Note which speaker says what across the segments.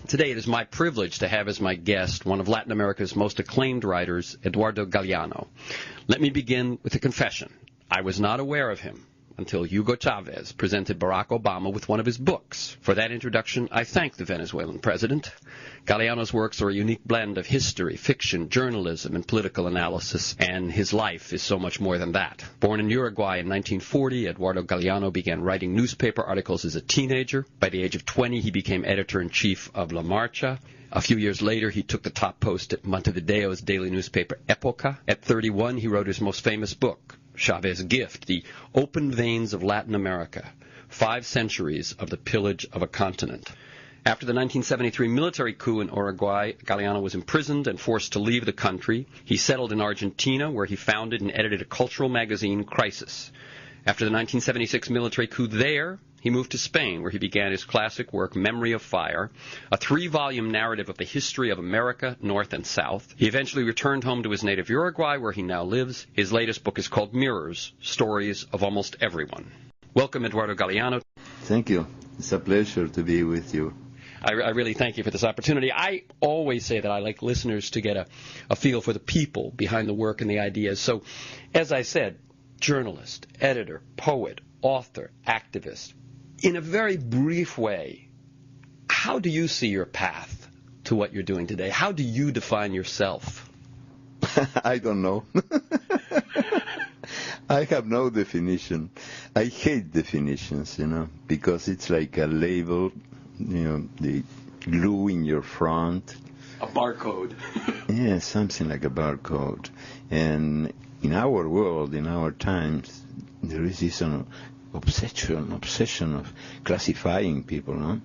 Speaker 1: Today it is my privilege to have as my guest one of Latin America's most acclaimed writers, Eduardo Galeano. Let me begin with a confession. I was not aware of him until Hugo Chavez presented Barack Obama with one of his books. For that introduction, I thank the Venezuelan president. Galeano's works are a unique blend of history, fiction, journalism, and political analysis, and his life is so much more than that. Born in Uruguay in 1940, Eduardo Galeano began writing newspaper articles as a teenager. By the age of 20, he became editor-in-chief of LaMarcha. A few years later, he took the top post at Montevideo's daily newspaper Epocha. At 31, he wrote his most famous book, Chavez's Gift, The Open Veins of Latin America, 5 Centuries of the Pillage of a Continent. After the 1973 military coup in Uruguay, Galeano was imprisoned and forced to leave the country. He settled in Argentina, where he founded and edited a cultural magazine, Crisis. After the 1976 military coup there, he moved to Spain, where he began his classic work, Memory of Fire, a 3-volume narrative of the history of America, North and South. He eventually returned home to his native Uruguay, where he now lives. His latest book is called Mirrors, Stories of Almost Everyone. Welcome, Eduardo Galeano.
Speaker 2: Thank you. It's a pleasure to be with you.
Speaker 1: I really thank you for this opportunity. I always say that I like listeners to get a feel for the people behind the work and the ideas. So, as I said, journalist, editor, poet, author, activist. In a very brief way, how do you see your path to what you're doing today? How do you define yourself?
Speaker 2: I don't know. I have no definition. I hate definitions, because it's like a label, the glue in your front.
Speaker 1: A barcode.
Speaker 2: Yeah, something like a barcode. And in our world, in our times, there is this obsession of classifying people, no?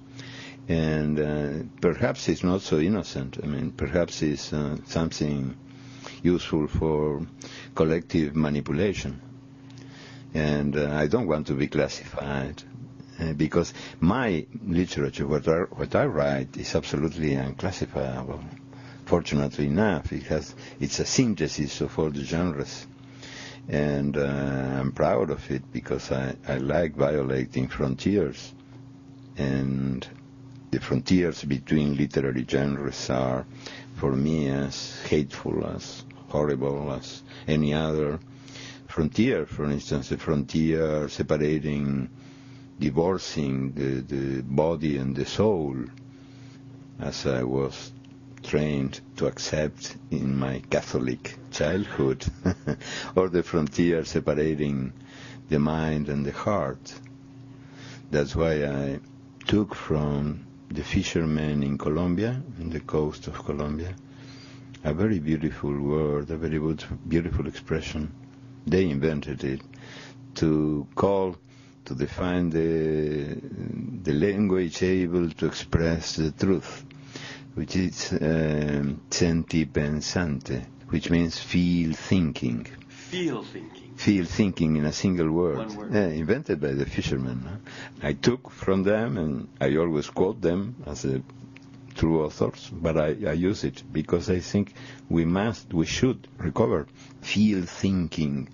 Speaker 2: And perhaps it's not so innocent. I mean, perhaps it's something useful for collective manipulation. And I don't want to be classified because my literature, what I write, is absolutely unclassifiable. Fortunately enough, it's a synthesis of all the genres. And I'm proud of it because I like violating frontiers. And the frontiers between literary genres are, for me, as hateful, as horrible as any other frontier. For instance, a frontier separating, divorcing the body and the soul, as I was trained to accept in my Catholic childhood, or the frontier separating the mind and the heart. That's why I took from the fishermen in Colombia, in the coast of Colombia, a very beautiful word, a very beautiful expression. They invented it to define the language able to express the truth, which is senti pensante, which means feel thinking.
Speaker 1: Feel thinking.
Speaker 2: Feel thinking in a single word.
Speaker 1: One word.
Speaker 2: Invented by the fishermen. I took from them, and I always quote them as true authors, but I use it because I think we should recover feel thinking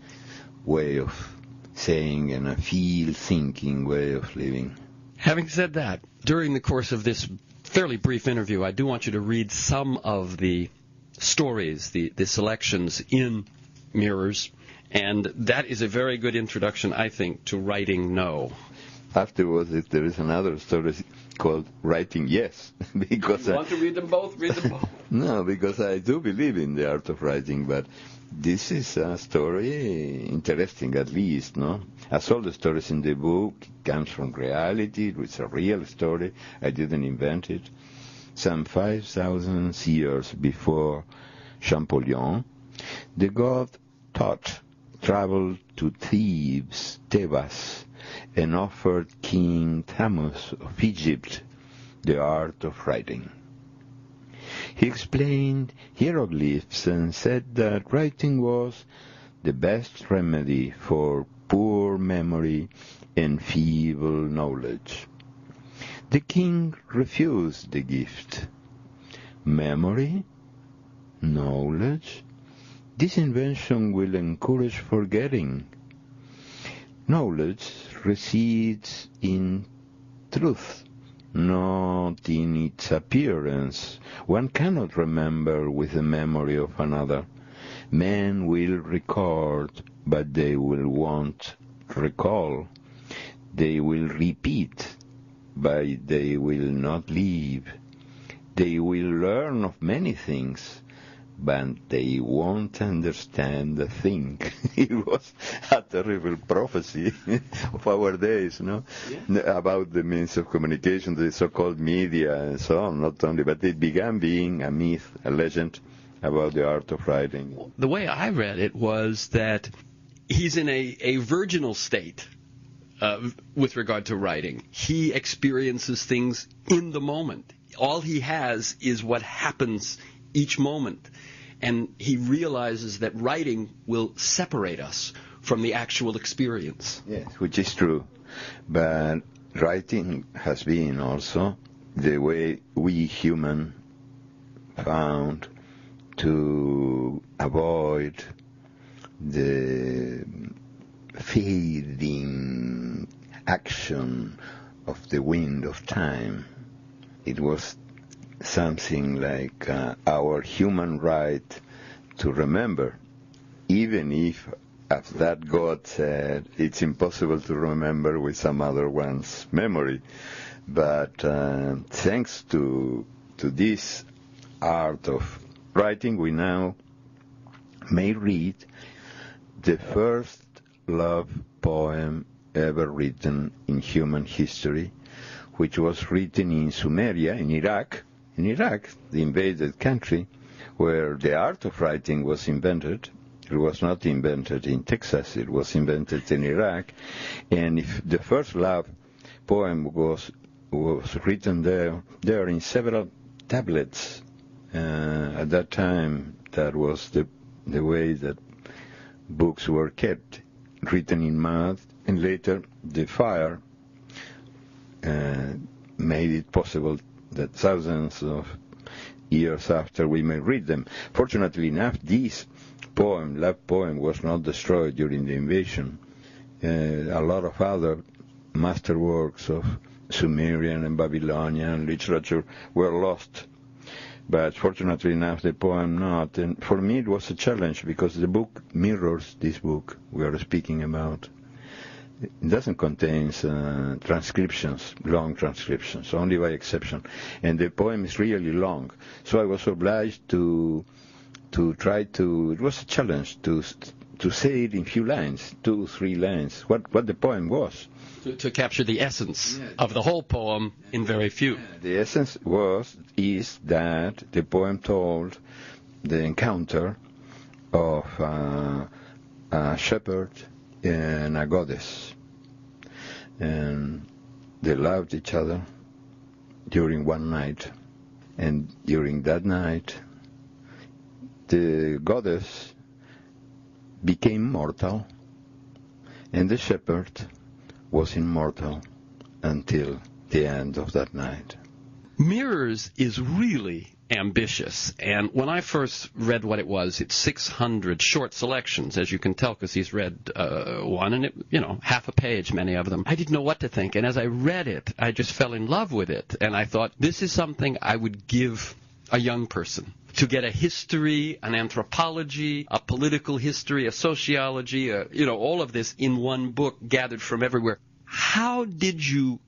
Speaker 2: way of saying and a feel thinking way of living.
Speaker 1: Having said that, during the course of this fairly brief interview, I do want you to read some of the stories, the selections in Mirrors, and that is a very good introduction, I think, to writing No.
Speaker 2: Afterwards, there is another story called Writing Yes. Because
Speaker 1: you want to read them both? Read them both.
Speaker 2: No, because I do believe in the art of writing, but this is a story interesting, at least, no? As all the stories in the book, it comes from reality. It's a real story. I didn't invent it. Some 5,000 years before Champollion, the god Thoth traveled to Thebes, and offered King Thamus of Egypt the art of writing. He explained hieroglyphs and said that writing was the best remedy for poor memory and feeble knowledge. The king refused the gift. Memory? Knowledge? This invention will encourage forgetting. Knowledge resides in truth, not in its appearance. One cannot remember with the memory of another. Men will record, but they will won't recall. They will repeat, but they will not live. They will learn of many things, but they won't understand a thing. It was a terrible prophecy of our days, no? Yeah. About the means of communication, the so-called media and so on, not only, but it began being a myth, a legend about the art of writing.
Speaker 1: The way I read it was that he's in a virginal state with regard to writing. He experiences things in the moment. All he has is what happens each moment. And he realizes that writing will separate us from the actual experience.
Speaker 2: Yes, which is true. But writing has been also the way we human found to avoid the fading action of the wind of time. It was something like our human right to remember, even if, as that God said, it's impossible to remember with some other one's memory. But thanks to this art of writing, we now may read the first love poem ever written in human history, which was written in Sumeria, in Iraq, the invaded country, where the art of writing was invented. It was not invented in Texas, it was invented in Iraq. And if the first love poem was written there in several tablets. At that time, that was the way that books were kept, written in mud, and later the fire made it possible that thousands of years after we may read them. Fortunately enough, this love poem, was not destroyed during the invasion. A lot of other masterworks of Sumerian and Babylonian literature were lost. But fortunately enough, the poem not. And for me it was a challenge, because the book mirrors this book we are speaking about. It doesn't contain transcriptions, long transcriptions, only by exception. And the poem is really long. So I was obliged to try to, it was a challenge to say it in few lines, 2-3 lines, what the poem was.
Speaker 1: To capture the essence of the whole poem in very few.
Speaker 2: The essence is that the poem told the encounter of a shepherd and a goddess. And they loved each other during one night. And during that night, the goddess became mortal, and the shepherd was immortal until the end of that night.
Speaker 1: Mirrors is really ambitious, and when I first read what it was, it's 600 short selections, as you can tell, because he's read one, and half a page, many of them. I didn't know what to think, and as I read it, I just fell in love with it, and I thought, this is something I would give a young person, to get a history, an anthropology, a political history, a sociology, all of this in one book gathered from everywhere. How did you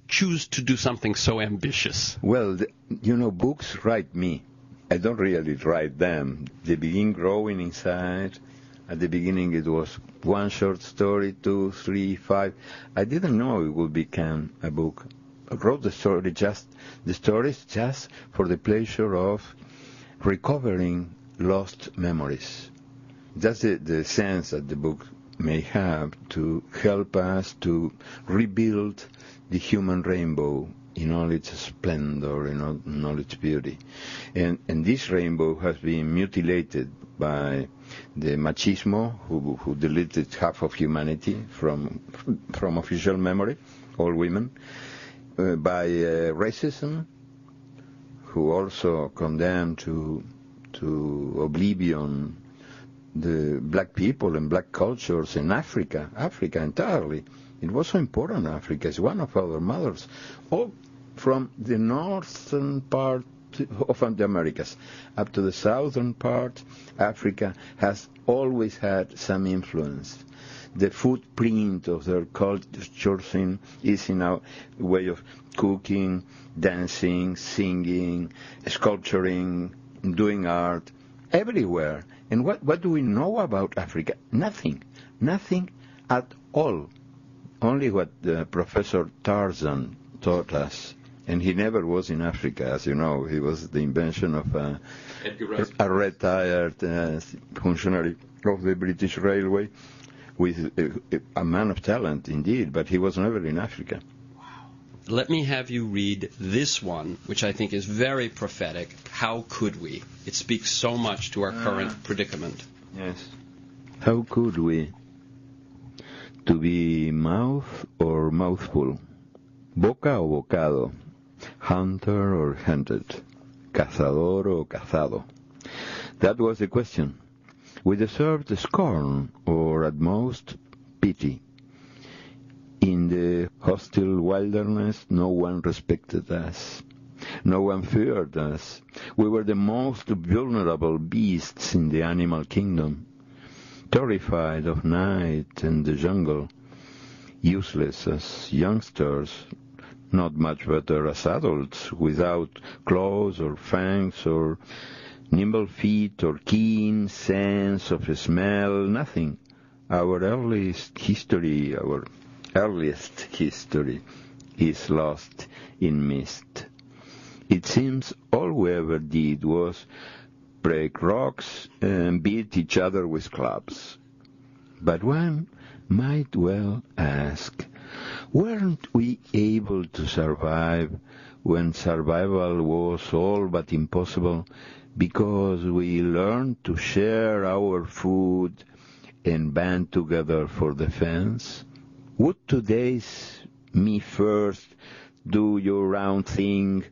Speaker 1: choose to do something so ambitious?
Speaker 2: Well, books write me. I don't really write them. They begin growing inside. At the beginning it was one short story, 2, 3, 5. I didn't know it would become a book. I wrote the stories just for the pleasure of recovering lost memories. That's the sense that the book may have, to help us to rebuild the human rainbow in all its splendor, in all its beauty. And this rainbow has been mutilated by the machismo, who deleted half of humanity from official memory, all women, by racism, who also condemned to oblivion the black people and black cultures in Africa entirely. It was so important. Africa is one of our mothers. All from the northern part of the Americas up to the southern part, Africa has always had some influence. The footprint of their culture is in our way of cooking, dancing, singing, sculpturing, doing art, everywhere. And what do we know about Africa? Nothing at all. Only what Professor Tarzan taught us. And he never was in Africa, as you know. He was the invention of a retired functionary of the British Railway, with a man of talent indeed, but he was never in Africa.
Speaker 1: Wow. Let me have you read this one, which I think is very prophetic. How could we? It speaks so much to our current predicament.
Speaker 2: Yes. How could we? To be mouth or mouthful? Boca o bocado? Hunter or hunted? Cazador o cazado? That was the question. We deserved scorn, or at most, pity. In the hostile wilderness, no one respected us. No one feared us. We were the most vulnerable beasts in the animal kingdom, terrified of night and the jungle, useless as youngsters, not much better as adults, without claws or fangs or nimble feet or keen sense of smell, nothing. Our earliest history is lost in mist. It seems all we ever did was break rocks and beat each other with clubs. But one might well ask, weren't we able to survive when survival was all but impossible, because we learned to share our food and band together for defense? Would today's me first, do your round thing,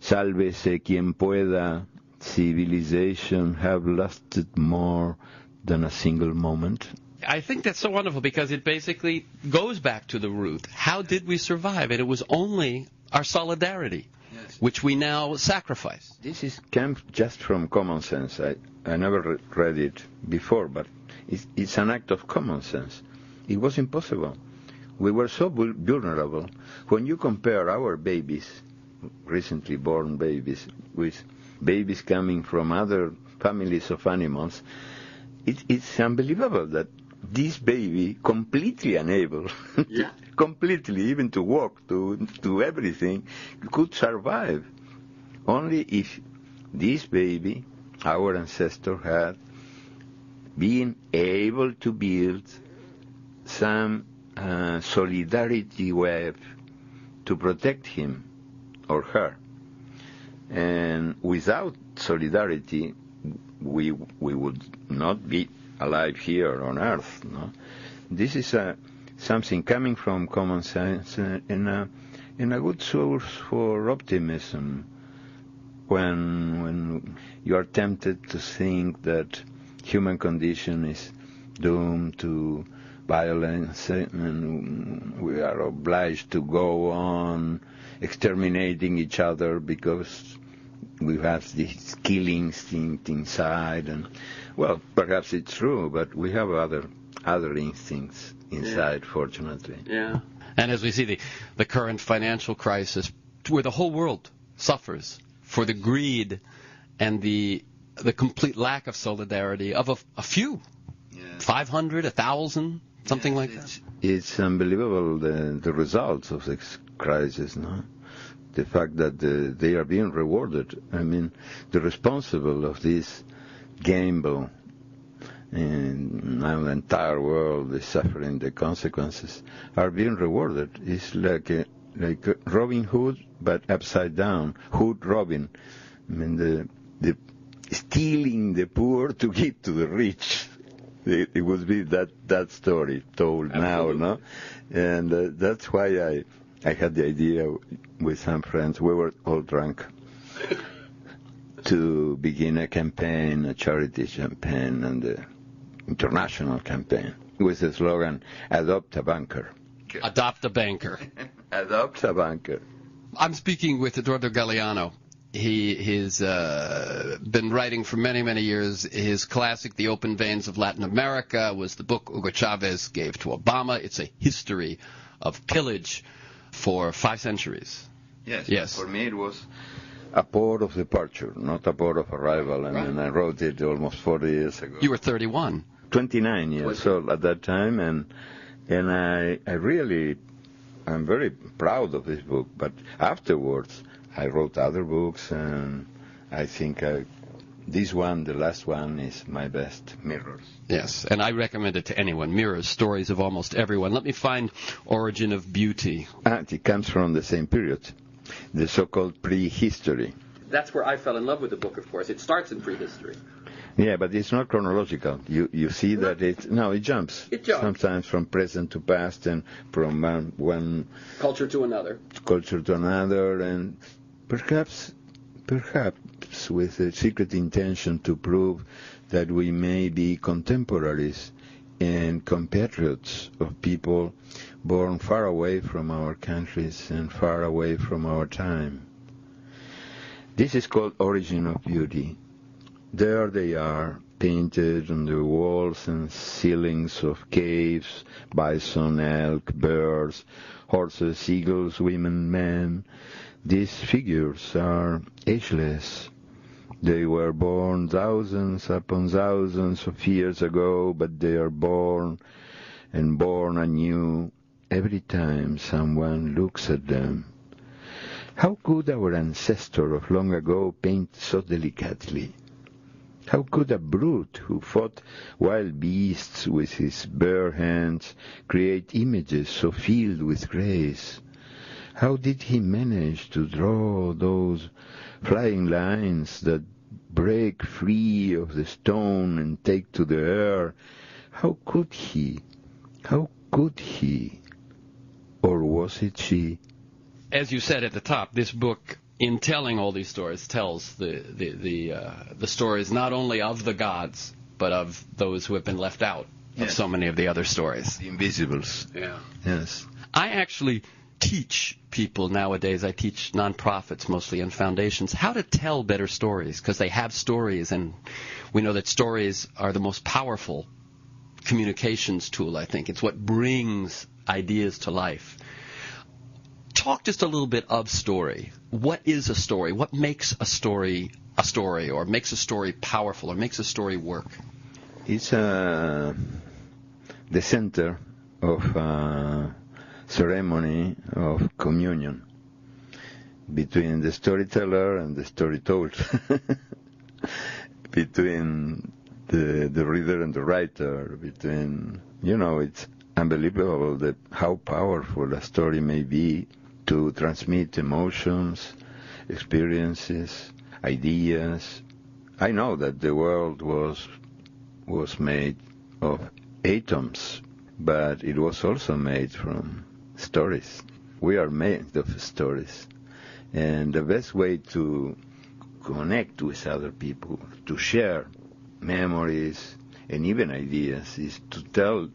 Speaker 2: sálvese quien pueda, civilization have lasted more than a single moment?
Speaker 1: I think that's so wonderful, because it basically goes back to the root. How did we survive? And it was only our solidarity, yes, which we now sacrifice.
Speaker 2: This came just from common sense. I never read it before, but it's an act of common sense. It was impossible. We were so vulnerable. When you compare our babies, recently born babies, with babies coming from other families of animals, it's unbelievable that this baby, completely unable,
Speaker 1: yeah,
Speaker 2: completely even to walk, to everything, could survive. Only if this baby, our ancestor, had been able to build some solidarity web to protect him or her. And without solidarity, we would not be alive here on Earth. No? This is something coming from common sense and a good source for optimism when you are tempted to think that human condition is doomed to violence and we are obliged to go on exterminating each other because we have this killing instinct inside. And well, perhaps it's true, but we have other instincts inside, yeah, fortunately.
Speaker 1: Yeah. And as we see the current financial crisis, where the whole world suffers for the greed and the complete lack of solidarity of a few, yeah, 500, 1,000, something like that.
Speaker 2: It's unbelievable the results of this crisis, no? The fact that they are being rewarded. I mean, the responsible of this gamble, and now the entire world is suffering the consequences, are being rewarded. It's like Robin Hood, but upside down. Hood Robin. I mean, the stealing the poor to give to the rich. It would be that story told. Absolutely. Now, no? And that's why I had the idea with some friends, we were all drunk, to begin a campaign, a charity campaign, and an international campaign, with the slogan, Adopt a Banker.
Speaker 1: Adopt a banker.
Speaker 2: Adopt a banker.
Speaker 1: I'm speaking with Eduardo Galeano. He's been writing for many, many years. His classic, The Open Veins of Latin America, was the book Hugo Chavez gave to Obama. It's a history of pillage for 5 centuries.
Speaker 2: Yes. For me it was a port of departure, not a port of arrival. And I wrote it almost 40 years ago.
Speaker 1: You were 31.
Speaker 2: 29 years old at that time, and I'm very proud of this book. But afterwards, I wrote other books, and I think this one, the last one, is my best, Mirrors.
Speaker 1: Yes, and I recommend it to anyone. Mirrors, stories of almost everyone. Let me find Origin of Beauty.
Speaker 2: It comes from the same period, the so-called prehistory.
Speaker 1: That's where I fell in love with the book, of course. It starts in prehistory.
Speaker 2: Yeah, but it's not chronological. You see that it jumps.
Speaker 1: It jumps.
Speaker 2: Sometimes from present to past, and from one
Speaker 1: culture to another,
Speaker 2: and perhaps with a secret intention to prove that we may be contemporaries and compatriots of people born far away from our countries and far away from our time. This is called Origin of Beauty. There they are, painted on the walls and ceilings of caves, bison, elk, bears, horses, eagles, women, men. These figures are ageless. They were born thousands upon thousands of years ago, but they are born and born anew every time someone looks at them. How could our ancestor of long ago paint so delicately? How could a brute who fought wild beasts with his bare hands create images so filled with grace? How did he manage to draw those flying lines that break free of the stone and take to the air? How could he? How could he? Or was it she?
Speaker 1: As you said at the top, this book, in telling all these stories, tells the stories not only of the gods, but of those who have been left out of so many of the other stories.
Speaker 2: The invisibles.
Speaker 1: Yeah.
Speaker 2: Yes.
Speaker 1: I actually teach people nowadays, I teach nonprofits mostly and foundations, how to tell better stories, because they have stories, and we know that stories are the most powerful communications tool, I think. It's what brings ideas to life. Talk just a little bit of story. What is a story? What makes a story, or makes a story powerful, or makes a story work?
Speaker 2: It's the center of ceremony of communion between the storyteller and the story told, between the reader and the writer, it's unbelievable how powerful a story may be to transmit emotions, experiences, ideas. I know that the world was made of atoms, but it was also made from stories. We are made of stories. And the best way to connect with other people, to share memories and even ideas, is to tell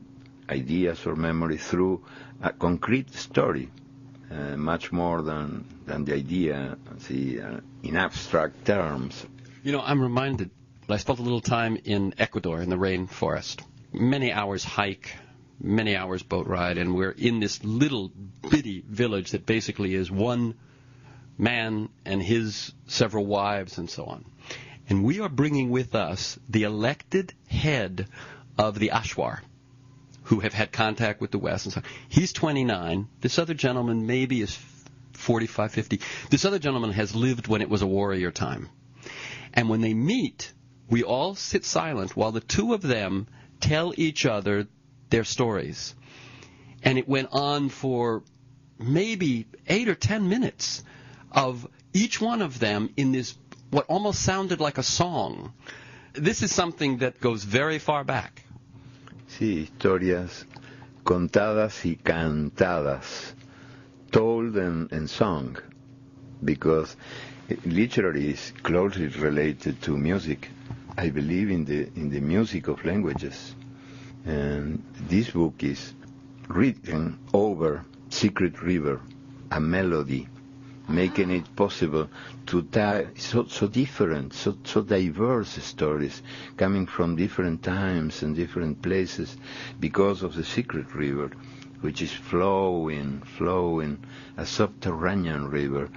Speaker 2: ideas or memories through a concrete story, much more than the idea, in abstract terms.
Speaker 1: I'm reminded, I spent a little time in Ecuador in the rainforest. Many hours hike, many hours boat ride, and we're in this little bitty village that basically is one man and his several wives and so on. And we are bringing with us the elected head of the Ashwar, who have had contact with the West and so on. He's 29. This other gentleman maybe is 45, 50. This other gentleman has lived when it was a warrior time. And when they meet, we all sit silent while the two of them tell each other their stories. And it went on for maybe 8 or 10 minutes of each one of them in this, what almost sounded like a song. This is something that goes very far back.
Speaker 2: Sí, historias contadas y cantadas, told and sung, because literally is closely related to music. I believe in the music of languages, and this book is written over Secret River, a melody making it possible to tell so different, so diverse stories coming from different times and different places because of the secret river, which is flowing, a subterranean river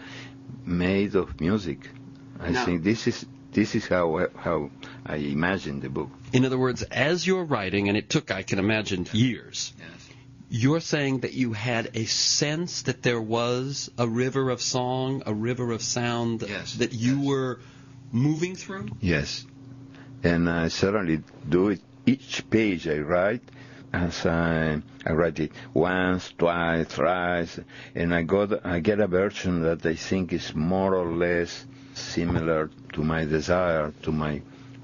Speaker 2: made of music. I think this is how I imagine the book.
Speaker 1: In other words, as you're writing, and it took, I can imagine, years, you're saying that you had a sense that there was a river of song, a river of sound that you were moving through?
Speaker 2: Yes. And I certainly do it. Each page I write, as I write it once, twice, thrice, and I get a version that I think is more or less similar to my desire, to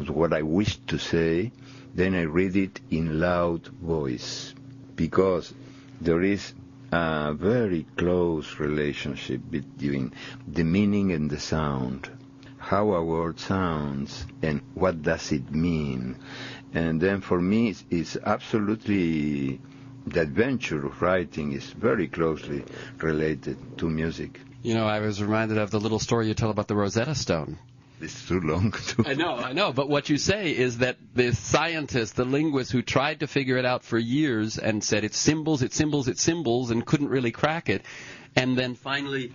Speaker 2: what I wish to say. Then I read it in loud voice, because there is a very close relationship between the meaning and the sound, how a word sounds and what does it mean. And then for me, it's absolutely, the adventure of writing is very closely related to music.
Speaker 1: You know, I was reminded of the little story you tell about the Rosetta Stone.
Speaker 2: It's too long to...
Speaker 1: I know, but what you say is that the scientist, the linguist who tried to figure it out for years and said it's symbols, and couldn't really crack it, and then finally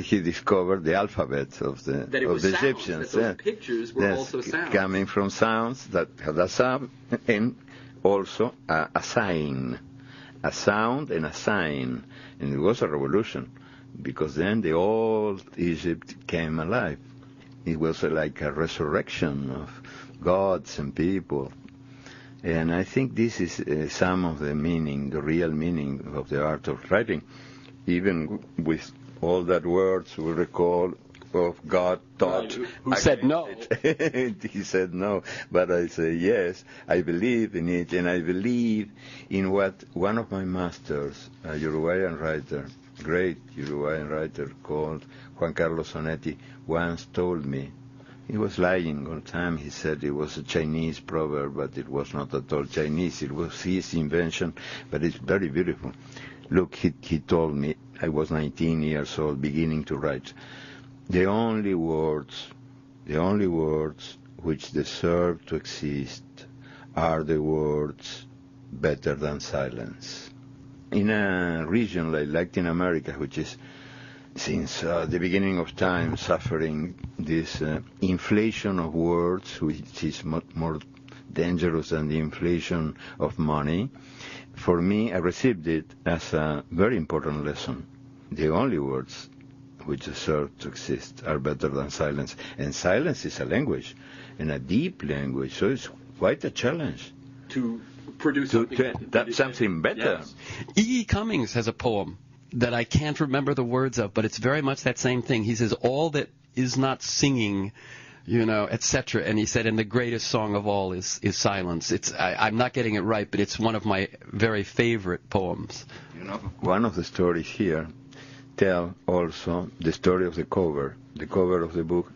Speaker 2: he discovered the alphabet of the Egyptians.
Speaker 1: That those pictures were also sounds.
Speaker 2: Coming from sounds that had a sound and also a sign, a sound and a sign. And it was a revolution, because then the old Egypt came alive. It was like a resurrection of gods and people. And I think this is some of the meaning, the real meaning of the art of writing. Even with all that words we recall of God taught.
Speaker 1: Who said no?
Speaker 2: He said no. But I say yes, I believe in it, and I believe in what one of my masters, a Uruguayan writer, great Uruguayan writer called Juan Carlos Onetti, once told me. He was lying all the time. He said it was a Chinese proverb, but it was not at all Chinese. It was his invention, but it's very beautiful. Look, he told me, I was 19 years old, beginning to write, the only words which deserve to exist are the words better than silence. In a region like Latin America, which is since the beginning of time suffering this inflation of words, which is more dangerous than the inflation of money, for me, I received it as a very important lesson. The only words which deserve to exist are better than silence. And silence is a language, and a deep language, so it's quite a challenge.
Speaker 1: To produce
Speaker 2: something better.
Speaker 1: Yes. E. Cummings has a poem that I can't remember the words of, but it's very much that same thing. He says, all that is not singing, etc. And he said, and the greatest song of all is silence. I'm not getting it right, but it's one of my very favorite poems.
Speaker 2: One of the stories here tell also the story of the cover. The cover of the book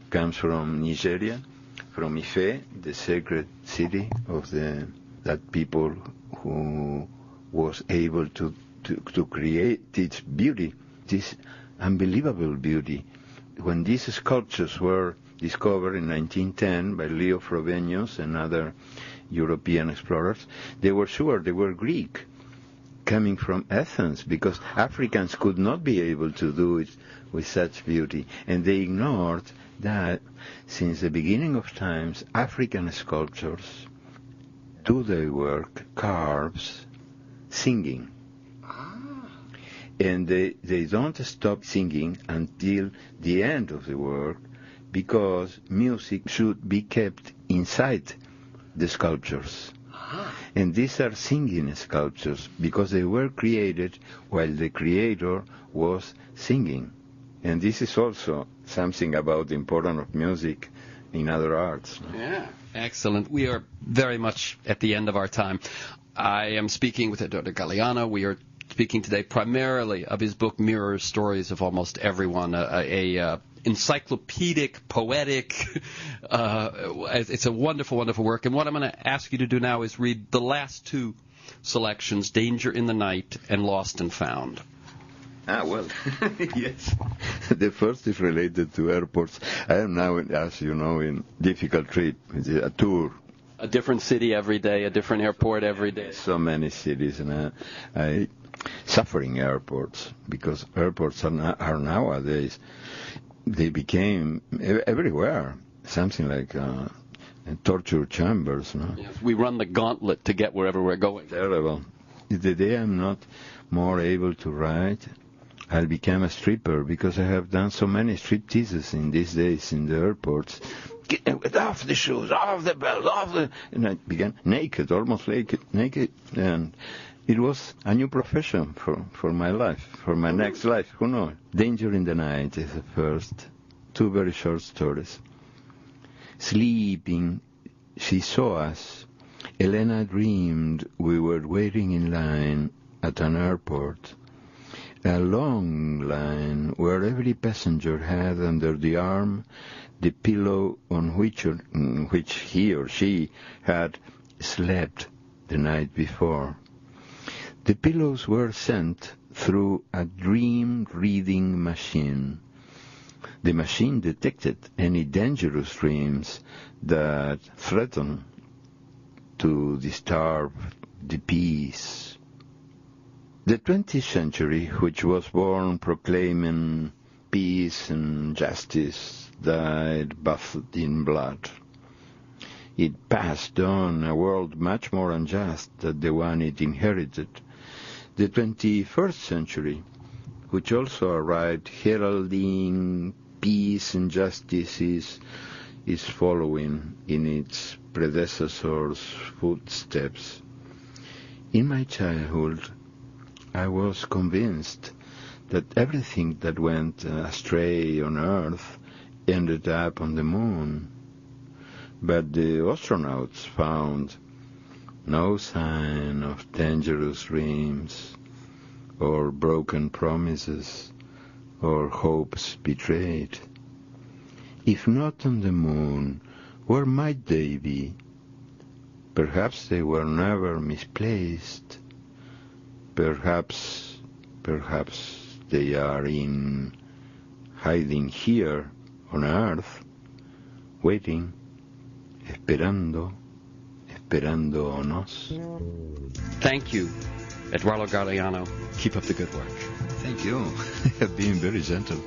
Speaker 2: comes from Nigeria, from Ife, the sacred city of that people who was able to create its beauty, this unbelievable beauty. When these sculptures were discovered in 1910 by Leo Frobenius and other European explorers, they were sure they were Greek, coming from Athens, because Africans could not be able to do it with such beauty. And they ignored that since the beginning of times, African sculptures do their work, carves, singing. And they don't stop singing until the end of the work, because music should be kept inside the sculptures. And these are singing sculptures, because they were created while the creator was singing. And this is also something about the importance of music in other arts.
Speaker 1: Yeah, excellent. We are very much at the end of our time. I am speaking with Eduardo Galeano. We are speaking today primarily of his book Mirrors, Stories of Almost Everyone, a encyclopedic, poetic, it's a wonderful, wonderful work. And what I'm going to ask you to do now is read the last two selections, Danger in the Night and Lost and Found.
Speaker 2: Well, yes. The first is related to airports. I am now, as you know, in difficult trip, a tour.
Speaker 1: A different city every day, a different airport every day.
Speaker 2: So many cities, and I suffering airports, because airports are nowadays, they became everywhere something like torture chambers. No?
Speaker 1: Yes, we run the gauntlet to get wherever we're going.
Speaker 2: Terrible. The day I'm not more able to write, I'll become a stripper, because I have done so many stripteases in these days in the airports. Get off the shoes, off the belt, and I began naked, almost naked, and it was a new profession for my life, for my next life. Who knows? Danger in the Night is the first. 2 very short stories. Sleeping, she saw us. Elena dreamed we were waiting in line at an airport. A long line where every passenger had under the arm the pillow on which he or she had slept the night before. The pillows were sent through a dream-reading machine. The machine detected any dangerous dreams that threatened to disturb the peace. The 20th century, which was born proclaiming peace and justice, died bathed in blood. It passed on a world much more unjust than the one it inherited. The 21st century, which also arrived heralding peace and justice, is following in its predecessor's footsteps. In my childhood, I was convinced that everything that went astray on Earth ended up on the moon. But the astronauts found no sign of dangerous dreams, or broken promises, or hopes betrayed. If not on the moon, where might they be? Perhaps they were never misplaced. Perhaps they are hiding here on Earth, waiting, esperándonos.
Speaker 1: Thank you, Eduardo Galeano. Keep up the good work.
Speaker 2: Thank you. You have been very gentle.